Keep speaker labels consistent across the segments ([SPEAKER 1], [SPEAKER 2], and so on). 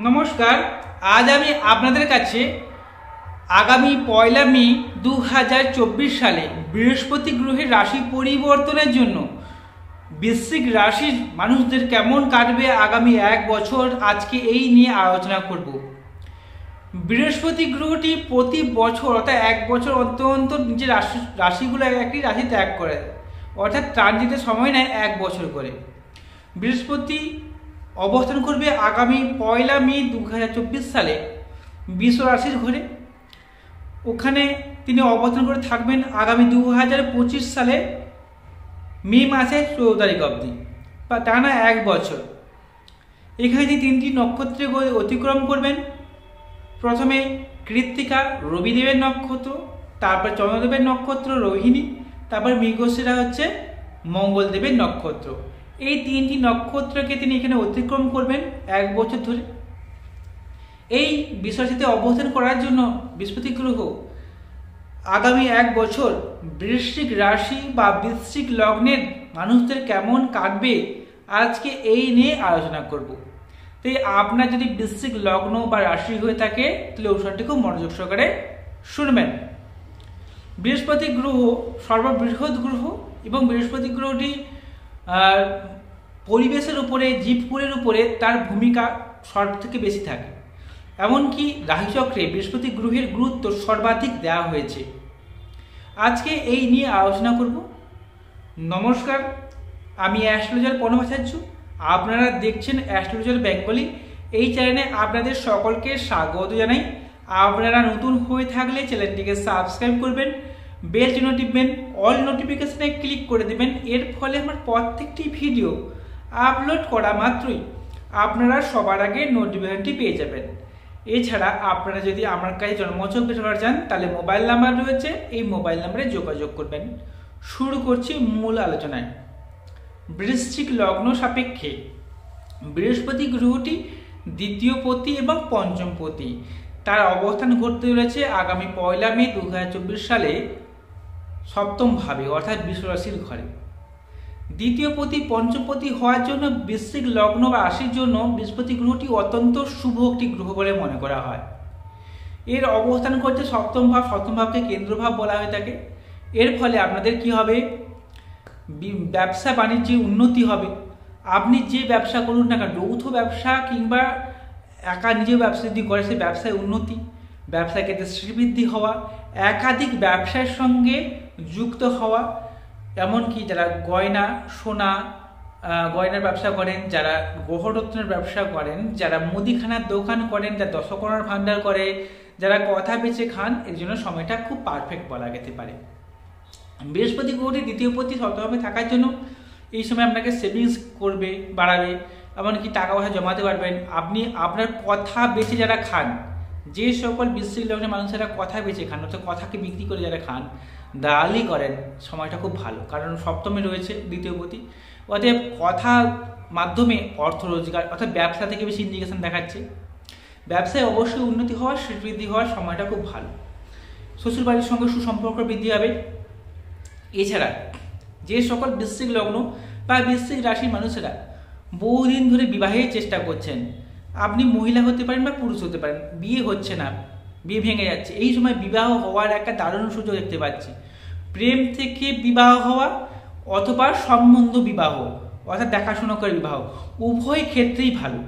[SPEAKER 1] নমস্কার। আজ আমি আপনাদের কাছে আগামী 1 মে 2024 সালে বৃহস্পতি গ্রহের রাশি পরিবর্তনের জন্য বৃশ্চিক রাশির মানুষদের কেমন কাটবে আগামী 1 বছর, আজকে এই নিয়ে আলোচনা করব। বৃহস্পতি গ্রহটি প্রতি বছর অর্থাৎ 1 বছর অন্তর অন্তর নিজের রাশিগুলো একটি রাশি ত্যাগ করে, অর্থাৎ ট্রানজিটের সময় নেয় 1 বছর করে। বৃহস্পতি অবস্থান করবে আগামী 1 মে 2024 সালে বৃষ রাশির ঘরে। ওখানে তিনি অবস্থান করে থাকবেন আগামী 2025 সালে মে মাসের 14 তারিখ অবধি, বা টানা 1 বছর। এখানে তিনি 3টি নক্ষত্রে অতিক্রম করবেন। প্রথমে কৃত্তিকা রবিদেবের নক্ষত্র, তারপর চন্দ্রদেবের নক্ষত্র রোহিণী, তারপর মৃগশিরা হচ্ছে মঙ্গলদেবের নক্ষত্র। এই 3টি নক্ষত্রকে তিনি এখানে অতিক্রম করবেন 1 বছর ধরে। এই বিষয়টিতে অবস্থান করার জন্য বৃহস্পতি গ্রহ আগামী 1 বছর বৃশ্চিক রাশি বা বৃশ্চিক লগ্নের মানুষদের কেমন কাটবে, আজকে এই নিয়ে আলোচনা করব। তাই আপনার যদি বৃশ্চিক লগ্ন বা রাশি হয়ে থাকে তাহলে অনুষ্ঠানটি খুব মনোযোগ সহকারে শুনবেন। বৃহস্পতি গ্রহ সর্ববৃহৎ গ্রহ এবং বৃহস্পতি গ্রহটি পরিবেশের উপরে, জীবকুলের উপরে তার ভূমিকা সব থেকে বেশি থাকে। এমনকি রাশিচক্রে বৃহস্পতি গ্রহের গুরুত্ব সর্বাধিক দেওয়া হয়েছে। আজকে এই নিয়ে আলোচনা করব। নমস্কার, আমি অ্যাস্ট্রোলজার প্রণবাচার্য। আপনারা দেখছেন অ্যাস্ট্রোলজার বেঙ্গলি। এই চ্যানেলে আপনাদের সকলকে স্বাগত জানাই। আপনারা নতুন হয়ে থাকলে চ্যানেলটিকে সাবস্ক্রাইব করবেন, বেল চিহ্ন টিপবেন, অল নোটিফিকেশনে ক্লিক করে দেবেন। এর ফলে আমার প্রত্যেকটি ভিডিও আপলোড করা মাত্রই আপনারা সবার আগে নোটিফিকেশনটি পেয়ে যাবেন। এছাড়া আপনারা যদি আমার কাছে জন্মছক পেতে চান তাহলে মোবাইল নাম্বার রয়েছে, এই মোবাইল নাম্বারে যোগাযোগ করবেন। শুরু করছি মূল আলোচনায়। বৃশ্চিক লগ্ন সাপেক্ষে বৃহস্পতি গ্রহটি দ্বিতীয় পতি এবং পঞ্চম পতি, তার অবস্থান ঘটতে চলেছে আগামী 1 মে 2024 সালে সপ্তম ভাবে অর্থাৎ বৃষ রাশির ঘরে। দ্বিতীয় পতি পঞ্চম পতি হওয়ার জন্য বৃশ্চিক লগ্ন বা রাশির জন্য বৃহস্পতি গ্রহটি অত্যন্ত শুভ একটি গ্রহ বলে মনে করা হয়। এর অবস্থান করছে সপ্তম ভাব, সপ্তম ভাবকে কেন্দ্রভাব বলা হয়ে থাকে। এর ফলে আপনাদের কি হবে, ব্যবসা বাণিজ্যে উন্নতি হবে। আপনি যে ব্যবসা করুন না কেন, যৌথ ব্যবসা কিংবা একা নিজের ব্যবসা যদি করে, সেই ব্যবসায় উন্নতি, ব্যবসা ক্ষেত্রে শ্রীবৃদ্ধি হওয়া, একাধিক ব্যবসার সঙ্গে যুক্ত হওয়া। এমনকি যারা গয়না সোনা গয়নার ব্যবসা করেন, যারা গ্রহরত্নের ব্যবসা করেন, যারা মুদিখানার দোকান করেন, যারা দশকর্মার ভাণ্ডার করে, যারা কথা বেচে খান, এর জন্য সময়টা খুব পারফেক্ট বলা যেতে পারে। বৃহস্পতি গ্রহটি দ্বিতীয় পতি সপ্তমভাবে থাকার জন্য এই সময় আপনাকে সেভিংস করবে, বাড়াবে, এমনকি টাকা পয়সা জমাতে পারবেন। আপনি আপনার কথা বেচে যারা খান, যে সকল বৃশ্চিক লগ্নের মানুষেরা কথা বেচে খান অর্থাৎ কথাকে বিক্রি করে যারা খান, দালালি করেন, সময়টা খুব ভালো, কারণ সপ্তমে রয়েছে দ্বিতীয় পতি। অতএব কথার মাধ্যমে অর্থ রোজগার অর্থাৎ ব্যবসা থেকে বেশি ইন্ডিকেশন দেখাচ্ছে। ব্যবসায় অবশ্যই উন্নতি হওয়ার, বৃদ্ধি হওয়ার সময়টা খুব ভালো। শ্বশুরবাড়ির সঙ্গে সুসম্পর্ক বৃদ্ধি হবে। এছাড়া যে সকল বৃশ্চিক লগ্ন বা বৃশ্চিক রাশির মানুষেরা বহুদিন ধরে বিবাহের চেষ্টা করছেন, আপনি মহিলা হতে পারেন বা পুরুষ হতে পারেন, বিয়ে হচ্ছে না, বিয়ে ভেঙে যাচ্ছে, এই সময় বিবাহ হওয়ার একটা দারুণ সুযোগ দেখতে পাচ্ছি। প্রেম থেকে বিবাহ হওয়া অথবা সম্বন্ধ বিবাহ অর্থাৎ দেখাশোনা করে বিবাহ, উভয় ক্ষেত্রেই ভালো।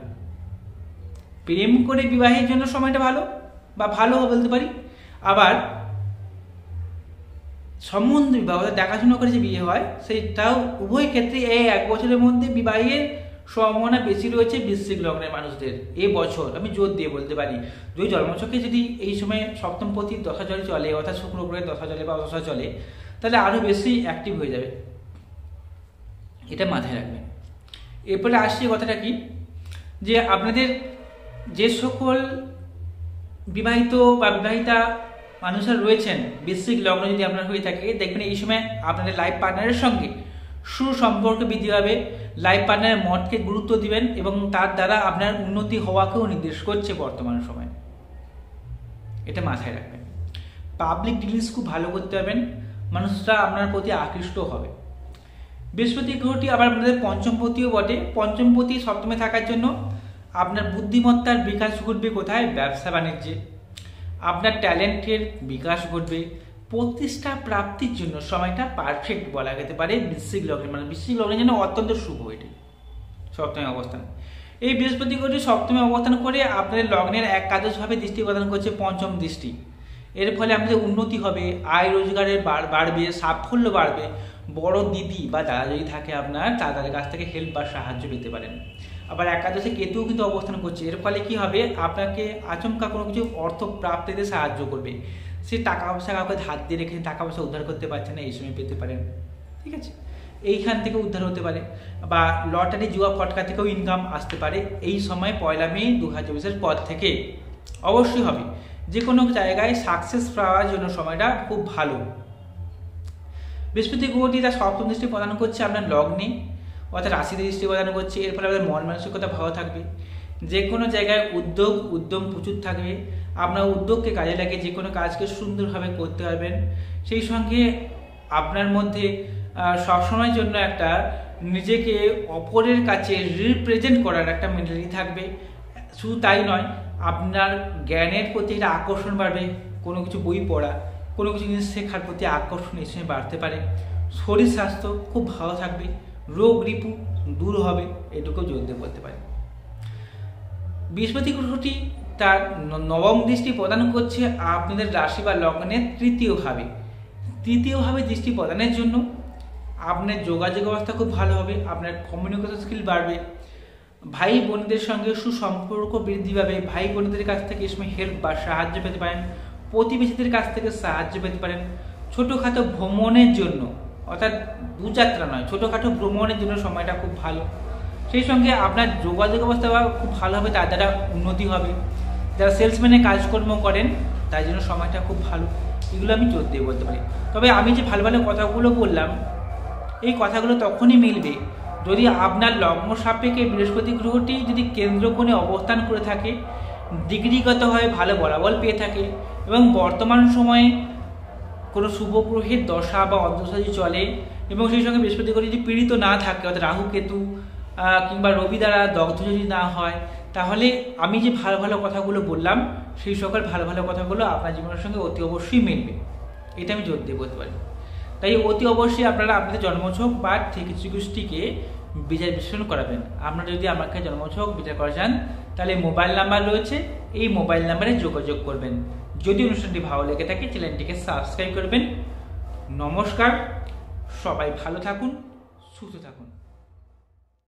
[SPEAKER 1] প্রেম করে বিবাহের জন্য সময়টা ভালো বা ভালো বলতে পারি, আবার সম্বন্ধ বিবাহ অর্থাৎ দেখাশোনা করে যে বিয়ে হয়, সেটাও উভয় ক্ষেত্রে এই 1 বছরের মধ্যে বিবাহের সম্ভাবনা বেশি রয়েছে বৃশ্চিক লগ্নের মানুষদের। এই বছর আমি জোর দিয়ে বলতে পারি, যদি জন্মছকে যদি এই সময় সপ্তম পতির দশা চলে চলে অর্থাৎ শুক্র গ্রহের দশা চলে বা দশা চলে, তাহলে আরও বেশি অ্যাক্টিভ হয়ে যাবে। এটা মাথায় রাখবেন। এরপরে আসছে কথাটা কি, যে আপনাদের যে সকল বিবাহিত বা বিবাহিতা মানুষরা রয়েছেন, বৃশ্চিক লগ্ন যদি আপনার হয়ে থাকে, দেখবেন এই সময় আপনাদের লাইফ পার্টনারের সঙ্গে সুসম্পর্ক বৃদ্ধি হবে। লাইফ পার্টনারের মতকে গুরুত্ব দিবেন এবং তার দ্বারা আপনার উন্নতি হওয়াকেও নির্দেশ করছে বর্তমান সময়। এটা মাথায় রাখবেন। পাবলিক ডিলিংস খুব ভালো করতে পারবেন, মানুষরা আপনার প্রতি আকৃষ্ট হবে। বৃহস্পতি গ্রহটি আবার আমাদের পঞ্চমপতিও বটে। পঞ্চমপতি সপ্তমে থাকার জন্য আপনার বুদ্ধিমত্তার বিকাশ ঘটবে কোথায়? ব্যবসা বাণিজ্যে। আপনার ট্যালেন্টের বিকাশ ঘটবে। প্রতিষ্ঠা প্রাপ্তির জন্য সময়টা পারফেক্ট বলা যেতে পারে বৃশ্চিক লগ্নে, মানে বৃশ্চিক লগ্নের জন্য অত্যন্ত শুভ এটি সপ্তমী অবস্থান। এই বৃহস্পতি গ্রহটি সপ্তমে অবস্থান করে আপনাদের লগ্নের একাদশভাবে দৃষ্টি প্রদান করছে পঞ্চম দৃষ্টি। এর ফলে আমাদের উন্নতি হবে, আয় রোজগারের বাড়বে, সাফল্য বাড়বে। বড় দিদি বা দাদা যদি থাকে আপনার, তাদের কাছ থেকে হেল্প বা সাহায্য পেতে পারেন। আবার একাদশে কেতুও কিন্তু অবস্থান করছে, এর ফলে কি হবে? আপনাকে আচমকা কোনো কিছু অর্থ প্রাপ্তিতে সাহায্য করবে। সে টাকা পয়সা কাউকে ধার দিয়ে রেখে টাকা পয়সা উদ্ধার করতে পারছে না, এই সময় পেতে পারেন। ঠিক আছে, এইখান থেকে উদ্ধার হতে পারে। বা লটারি জুয়া ফটকা থেকেও ইনকাম আসতে পারে এই সময় 1 মে 2024 পর থেকে। অবশ্যই হবে, যে কোনো জায়গায় সাকসেস পাওয়ার জন্য সময়টা খুব ভালো। বৃহস্পতি গ্রহটি তার সপ্তম দৃষ্টি প্রদান করছে আপনার লগ্নে, অর্থাৎ রাশিতে দৃষ্টি প্রদান করছে। এর ফলে আপনার মন মানসিকতা ভালো থাকবে। যে কোনো জায়গায় উদ্যম প্রচুর থাকবে। আপনার উদ্যোগকে কাজে লাগিয়ে যে কোনো কাজকে সুন্দরভাবে করতে পারবেন। সেই সঙ্গে আপনার মধ্যে সবসময়ের জন্য একটা নিজেকে অপরের কাছে রিপ্রেজেন্ট করার একটা মেন্টালিটি থাকবে। শুধু তাই নয়, আপনার জ্ঞানের প্রতি একটা আকর্ষণ বাড়বে। কোনো কিছু বই পড়া, কোনো কিছু জিনিস শেখার প্রতি আকর্ষণ এই সময় বাড়তে পারে। শরীর স্বাস্থ্য খুব ভালো থাকবে, রোগ রিপু দূর হবে, এটুকু জোর দিয়ে বলতে পারে। বৃহস্পতি গ্রহটি তার নবম দৃষ্টি প্রদান করছে আপনাদের রাশি বা লগ্নের তৃতীয়ভাবে দৃষ্টি প্রদানের জন্য আপনার যোগাযোগ ব্যবস্থা খুব ভালো হবে, আপনার কমিউনিকেশন স্কিল বাড়বে, ভাই বোনদের সঙ্গে সুসম্পর্ক বৃদ্ধি পাবে। ভাই বোনদের কাছ থেকে এই সময় হেল্প বা সাহায্য পেতে পারেন। প্রতিবেশীদের কাছ থেকে সাহায্য পেতে পারেন। ছোটোখাটো ভ্রমণের জন্য, অর্থাৎ দুযাত্রা নয়, ছোটোখাটো ভ্রমণের জন্য সময়টা খুব ভালো। সেই সঙ্গে আপনার যোগাযোগ ব্যবস্থা খুব ভালো হবে, তার দ্বারা উন্নতি হবে। যারা সেলসম্যানের কাজকর্ম করেন তার জন্য সময়টা খুব ভালো। এগুলো আমি জোর দিয়ে বলতে পারি। তবে আমি যে ভালো ভালো কথাগুলো বললাম, এই কথাগুলো তখনই মিলবে যদি আপনার লগ্ন সাপেক্ষে বৃহস্পতি গ্রহটি যদি কেন্দ্রকোণে অবস্থান করে থাকে, ডিগ্রিগতভাবে ভালো বলাবল পেয়ে থাকে এবং বর্তমান সময়ে কোনো শুভ গ্রহের দশা বা অন্তর্দশা যদি চলে এবং সেই সঙ্গে বৃহস্পতি গ্রহ যদি পীড়িত না থাকে, অর্থাৎ রাহু কেতু কিংবা রবি দ্বারা দগ্ধ যদি না হয়, তাহলে আমি যে ভালো ভালো কথাগুলো বললাম সেই সকল ভালো ভালো কথাগুলো আপনার জীবনের সঙ্গে অতি অবশ্যই মিলবে। এটা আমি জোর দিয়ে বলতে পারি। তাই অতি অবশ্যই আপনারা আপনাদের জন্মছক বা ত্রিকুষ্টিকে বিচার বিশ্লেষণ করাবেন। আপনারা যদি আমাকে জন্মছক বিচার করা চান তাহলে মোবাইল নাম্বার রয়েছে, এই মোবাইল নাম্বারে যোগাযোগ করবেন। যদি অনুষ্ঠানটি ভালো লেগে থাকে চ্যানেলটিকে সাবস্ক্রাইব করবেন। নমস্কার, সবাই ভালো থাকুন, সুস্থ থাকুন।